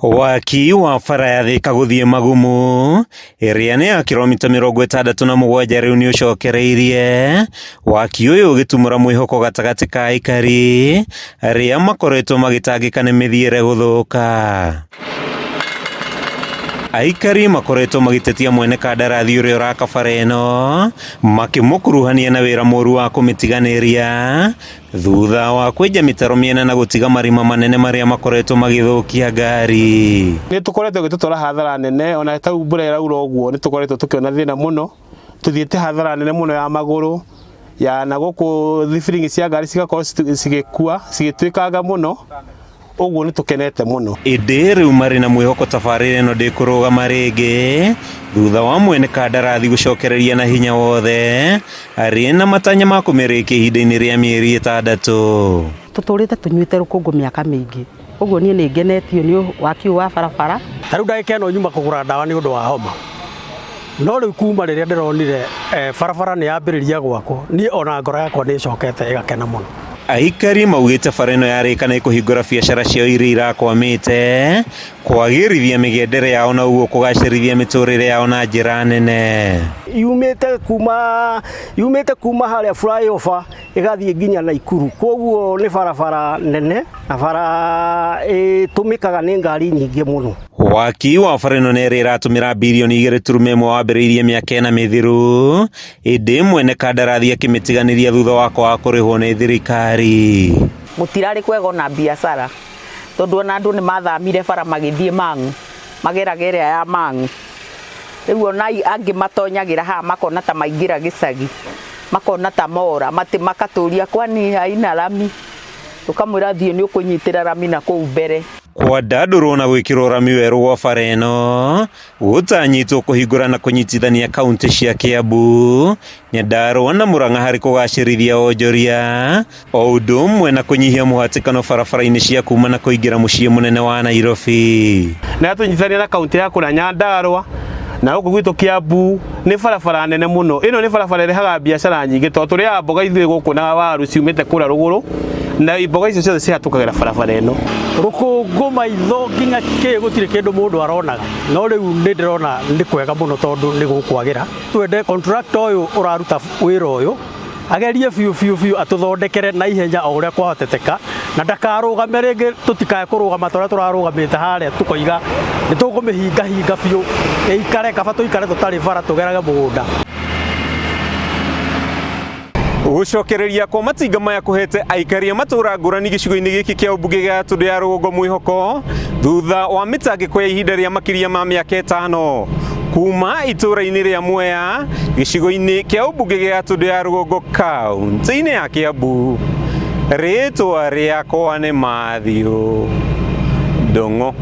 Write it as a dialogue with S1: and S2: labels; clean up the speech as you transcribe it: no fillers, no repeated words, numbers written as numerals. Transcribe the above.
S1: Waki wa bara ya Thika guthie Magumu iria ni ya kilomita 67 riu ni ucokereirie waki uyu ugitumura mwihoko gatagati ka aikari aria makoretwo magitangika ni mithiire guthuka. Aikari makoretwo magitetia mwene kandarathi uria uraka bara ino makimukuruhania na wira moru wa kumitiganiria thutha wa kwenja mitaro miena na gutiga marima manene maria makoretwo magithukia ngari.
S2: Ni tukoretwo gitutwara hathara nene ona ta mbura iraura uguo ni tukoretwo tukiona thina muno tuthiete hathara nene muno ya maguru ya na guku thibiringi cia ngari cigakorwo cigikua cigitwikanga muno uguo ni tukenete muno.
S1: Indi riu mari na mwihoko tabarira ino ndikurugama ringi thutha wa mwene kandarathi gucokereria na hinya wothe ari na matanya ma kumirikia ihinda-ini ria mieri 6.
S3: Tuturite tunyuite rukungu miaka mingi uguo nie ni ngenetio ni waki wa barabara.
S4: Tariu ndagika ino nyuma kugura ndawa ni undu wa homa no riu kuma riria ndironire barabara ni yambiriria gwako ni ona ngoro yakwa ni cokete igakena muno.
S1: Aikari maugite bara ino yarikana ikuhingura biacara ciao iria irakwamite kwagirithia migendere yao na uguo kugacirithia miturire yao na njira nene.
S5: Yumite kuma haria flyover igathie nginya Naikuru koguo ni barabara nene na bara tumikaga ni ngari nyingi muno.
S1: Waki wa bara ino neri iratumira bilioni 2.1 wambiriirie miaka 4 mithiru indi mwene kandarathi akimitiganiria thutha wa kwaga kurihwo ni thirikari.
S6: Mutirari kwega na biashara tondu ona andu ni mathamire bara magithie Mang'u mageragere ya Mang'u riu ona angi matonyagira ha makona ta maingira gicagi makona ta mora makaturia kwani haina rami tukamwira thie ni ukunyitira rami na kuu mbere.
S1: Kwa ndandurwo na gwikirwo rami weru gwa bara ino gutanyitwo kuhingura na kunyitithania kaunti cia Kiambu, Nyandarua na Murang'a hari kugacirithia onjoria o undu umwe na kunyihia muhatikano barabara-ini cia kuma na kuingira mucii munene wa Nairobi.
S2: Na tunyitithania na kaunti ya kuna Nyandarua na guku gwitu Kiambu ni barabara nene muno. Ino ni barabara irehaga biashara nyingi to turia mboga ithuĩ guku na waru ciumite kura ruguru na mboga icio ciothe cihatukagĩra barabara ĩno.
S4: Rukungu maitho nginya ki gutire kindu mundu aronaga no riu ni ndirona ni kwega muno tondu ni gukwagira twende contractor uyu uraruta wira uyu agerie biu atuthondekere na ihenya o uria kwahoteteka na ndakarugame ringi tutikae kurugama toria turarugamite haria tukoiga ni tukumihinga biu ikare kaba tuikare tutari bara tugerage mugunda.
S1: Gucokereria kwa matinga maya kuhete aikari matura ngurani gicigo-ini giki kia ubunge gia Tundu ya Rũgongo mwihoko thutha wa mitangiko ya ihinda ria makiria ma miaka 5 kuma itura-ini ria Mwea gicigo-ini kia ubunge gia Tundu ya Rũgongo kaunti-ini ya Kiambu. Ritwa riakwa ni Matthew Ndung'u.